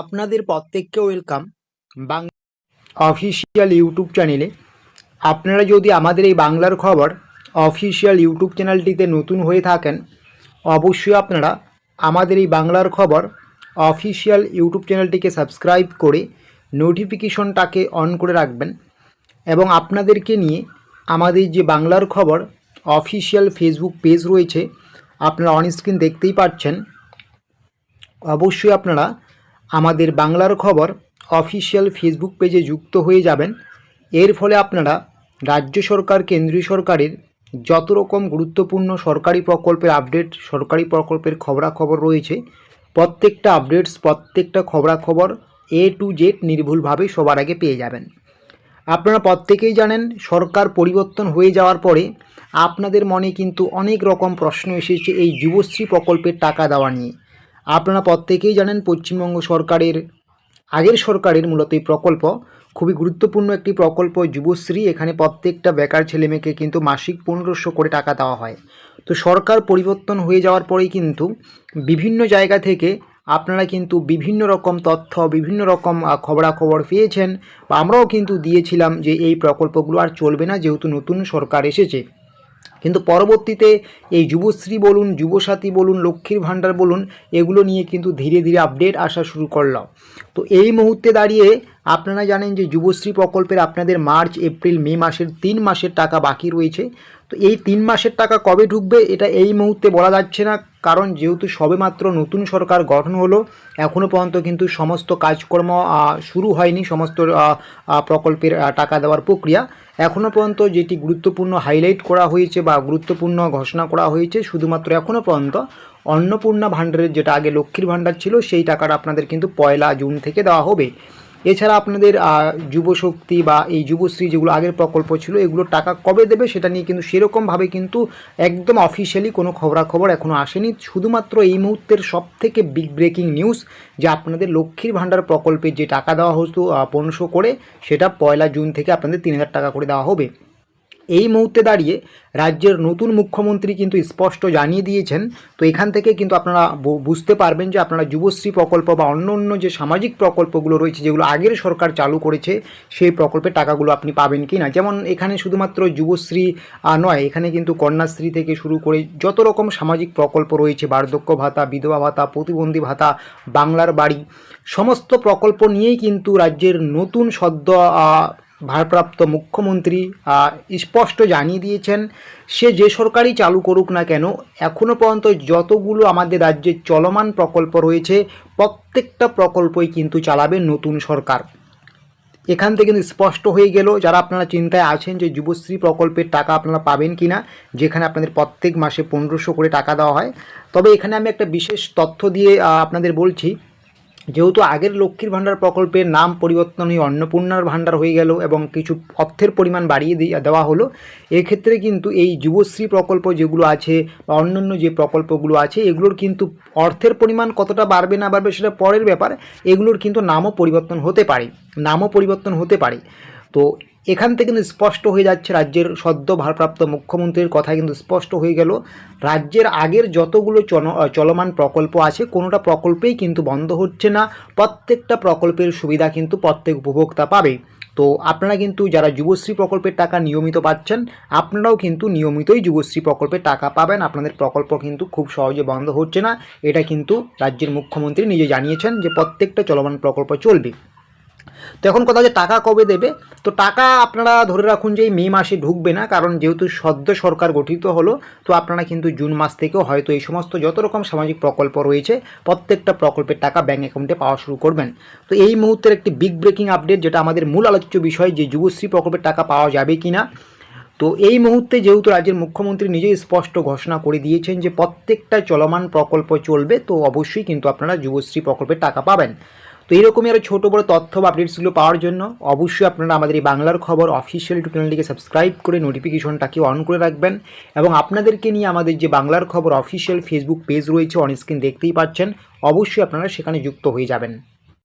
আপনাদের প্রত্যেককে welcome Bangla official YouTube চ্যানেলে। আপনারা যদি আমাদের এই বাংলার খবর অফিসিয়াল ইউটিউব চ্যানেলটিতে নতুন হয়ে থাকেন, অবশ্যই আপনারা আমাদের এই বাংলার খবর অফিসিয়াল ইউটিউব চ্যানেলটিকে সাবস্ক্রাইব করে নোটিফিকেশনটাকে অন করে রাখবেন। এবং আপনাদেরকে নিয়ে আমাদের যে বাংলার খবর অফিসিয়াল ফেসবুক পেজ রয়েছে, আপনারা অন স্ক্রিন দেখতেই পাচ্ছেন। অবশ্যই আপনারা আমাদের বাংলার খবর অফিসিয়াল ফেসবুক পেজে যুক্ত হয়ে যাবেন। এর ফলে আপনারা রাজ্য সরকার, কেন্দ্রীয় সরকারের যত রকম গুরুত্বপূর্ণ সরকারি প্রকল্পের আপডেট, সরকারি প্রকল্পের খবরাখবর রয়েছে, প্রত্যেকটা আপডেটস, প্রত্যেকটা খবরাখবর A to Z নির্ভুলভাবে সবার আগে পেয়ে যাবেন। আপনারা প্রত্যেকেই জানেন, সরকার পরিবর্তন হয়ে যাওয়ার পরে আপনাদের মনে কিন্তু অনেক রকম প্রশ্ন এসেছে এই যুবশ্রী প্রকল্পের টাকা দেওয়া নিয়ে। আপনারা প্রত্যেকেই জানেন, পশ্চিমবঙ্গ সরকারের আগের সরকারের মূলত এই প্রকল্প খুবই গুরুত্বপূর্ণ একটি প্রকল্প যুবশ্রী। এখানে প্রত্যেকটা বেকার ছেলেমেয়েকে কিন্তু মাসিক 1500 করে টাকা দেওয়া হয়। তো সরকার পরিবর্তন হয়ে যাওয়ার পরেই কিন্তু বিভিন্ন জায়গা থেকে আপনারা কিন্তু বিভিন্ন রকম তথ্য, বিভিন্ন রকম খবরাখবর পেয়েছেন, বা আমরাও কিন্তু দিয়েছিলাম যে এই প্রকল্পগুলো আর চলবে না যেহেতু নতুন সরকার এসেছে। কিন্তু পরবর্তীতে এই যুবশ্রী বলুন, যুবসাথী বলুন, লক্ষ্মীর ভাণ্ডার বলুন, এগুলো নিয়ে কিন্তু ধীরে ধীরে আপডেট আসা শুরু করল। তো এই মুহূর্তে দাঁড়িয়ে আপনারা জানেন যে যুবশ্রী প্রকল্পের আপনাদের মার্চ, এপ্রিল, মে মাসের 3 মাসের টাকা বাকি রয়েছে। তো এই 3 মাসের টাকা কবে ঢুকবে এটা এই মুহূর্তে বলা যাচ্ছে না, কারণ যেহেতু সবেমাত্র নতুন সরকার গঠন হলো, এখনও পর্যন্ত কিন্তু সমস্ত কাজকর্ম শুরু হয়নি, সমস্ত প্রকল্পের টাকা দেওয়ার প্রক্রিয়া। এখনও পর্যন্ত যেটি গুরুত্বপূর্ণ হাইলাইট করা হয়েছে বা গুরুত্বপূর্ণ ঘোষণা করা হয়েছে, শুধুমাত্র এখনও পর্যন্ত অন্নপূর্ণা ভাণ্ডারের, যেটা আগে লক্ষ্মীর ভাণ্ডার ছিল, সেই টাকাটা আপনাদের কিন্তু 1 জুন থেকে দেওয়া হবে। এছাড়া আপনাদের যুবশক্তি বা এই যুবশ্রী যেগুলো আগের প্রকল্প ছিল, এগুলোর টাকা কবে দেবে সেটা নিয়ে কিন্তু সেরকমভাবে কিন্তু একদম অফিসিয়ালি কোনো খবরাখবর এখনও আসেনি। শুধুমাত্র এই মুহূর্তের সবথেকে বিগ ব্রেকিং নিউজ যে আপনাদের লক্ষ্মীর ভাণ্ডার প্রকল্পে যে টাকা দেওয়া হতো 1500 করে, সেটা 1 জুন থেকে আপনাদের 3000 টাকা করে দেওয়া হবে। এই মুহূর্তে দাঁড়িয়ে রাজ্যের নতুন মুখ্যমন্ত্রী কিন্তু স্পষ্ট জানিয়ে দিয়েছেন। তো এখান থেকে কিন্তু আপনারা বুঝতে পারবেন যে আপনারা যুবশ্রী প্রকল্প বা অন্য অন্য যে সামাজিক প্রকল্পগুলো রয়েছে, যেগুলো আগের সরকার চালু করেছে, সেই প্রকল্পের টাকাগুলো আপনি পাবেন কি না। যেমন এখানে শুধুমাত্র যুবশ্রী নয়, এখানে কিন্তু কন্যাশ্রী থেকে শুরু করে যত রকম সামাজিক প্রকল্প রয়েছে, বার্ধক্য ভাতা, বিধবা ভাতা, প্রতিবন্ধী ভাতা, বাংলার বাড়ি, সমস্ত প্রকল্প নিয়েই কিন্তু রাজ্যের নতুন সদ্য ভারপ্রাপ্ত মুখ্যমন্ত্রী স্পষ্ট জানিয়ে দিয়েছেন, সে যে সরকারই চালু করুক না কেন, এখনও পর্যন্ত যতগুলো আমাদের রাজ্যে চলমান প্রকল্প রয়েছে, প্রত্যেকটা প্রকল্পই কিন্তু চালাবে নতুন সরকার। এখান থেকে কিন্তু স্পষ্ট হয়ে গেল, যারা আপনারা চিন্তায় আছেন যে যুবশ্রী প্রকল্পের টাকা আপনারা পাবেন কি না, যেখানে আপনাদের প্রত্যেক মাসে 1500 করে টাকা দেওয়া হয়। তবে এখানে আমি একটা বিশেষ তথ্য দিয়ে আপনাদের বলছি, যেহেতু আগের লক্ষ্মীর ভাণ্ডার প্রকল্পের নাম পরিবর্তন হয়ে অন্নপূর্ণার ভাণ্ডার হয়ে গেল এবং কিছু অর্থের পরিমাণ বাড়িয়ে দেওয়া হলো, এক্ষেত্রে কিন্তু এই যুবশ্রী প্রকল্প যেগুলো আছে বা অন্যান্য যে প্রকল্পগুলো আছে, এগুলোর কিন্তু অর্থের পরিমাণ কতটা বাড়বে না বাড়বে সেটা পরের ব্যাপার। এগুলোর কিন্তু নামও পরিবর্তন হতে পারে। তো এখান থেকে কিন্তু স্পষ্ট হয়ে যাচ্ছে, রাজ্যের সদ্য ভারপ্রাপ্ত মুখ্যমন্ত্রীর কথা কিন্তু স্পষ্ট হয়ে গেল, রাজ্যের আগের যতগুলো চলমান প্রকল্প আছে, কোনোটা প্রকল্পেই কিন্তু বন্ধ হচ্ছে না। প্রত্যেকটা প্রকল্পের সুবিধা কিন্তু প্রত্যেক উপভোক্তা পাবে। তো আপনারা কিন্তু যারা যুবশ্রী প্রকল্পের টাকা নিয়মিত পাচ্ছেন, আপনারাও কিন্তু নিয়মিতই যুবশ্রী প্রকল্পের টাকা পাবেন। আপনাদের প্রকল্প কিন্তু খুব সহজে বন্ধ হচ্ছে না, এটা কিন্তু রাজ্যের মুখ্যমন্ত্রী নিজে জানিয়েছেন যে প্রত্যেকটা চলমান প্রকল্প চলবে। তো এখন কথা হচ্ছে টাকা কবে দেবে। তো টাকা আপনারা ধরে রাখুন যে এই মে মাসে ঢুকবে না, কারণ যেহেতু সদ্য সরকার গঠিত হলো, তো আপনারা কিন্তু জুন মাস থেকেও হয়তো এই সমস্ত যত রকম সামাজিক প্রকল্প রয়েছে, প্রত্যেকটা প্রকল্পের টাকা ব্যাঙ্ক অ্যাকাউন্টে পাওয়া শুরু করবেন। তো এই মুহূর্তের একটি বিগ ব্রেকিং আপডেট, যেটা আমাদের মূল আলোচ্য বিষয়, যে যুবশ্রী প্রকল্পের টাকা পাওয়া যাবে কি না। তো এই মুহূর্তে যেহেতু রাজ্যের মুখ্যমন্ত্রী নিজেই স্পষ্ট ঘোষণা করে দিয়েছেন যে প্রত্যেকটা চলমান প্রকল্প চলবে, তো অবশ্যই কিন্তু আপনারা যুবশ্রী প্রকল্পের টাকা পাবেন। তো এইরকমই আরও ছোটো বড়ো তথ্য বা আপডেটসগুলো পাওয়ার জন্য অবশ্যই আপনারা আমাদের এই বাংলার খবর অফিসিয়াল ইউটিউব চ্যানেলটিকে সাবস্ক্রাইব করে নোটিফিকেশনটাকে অন করে রাখবেন। এবং আপনাদেরকে নিয়ে আমাদের যে বাংলার খবর অফিসিয়াল ফেসবুক পেজ রয়েছে, অন স্ক্রিন দেখতেই পাচ্ছেন, অবশ্যই আপনারা সেখানে যুক্ত হয়ে যাবেন।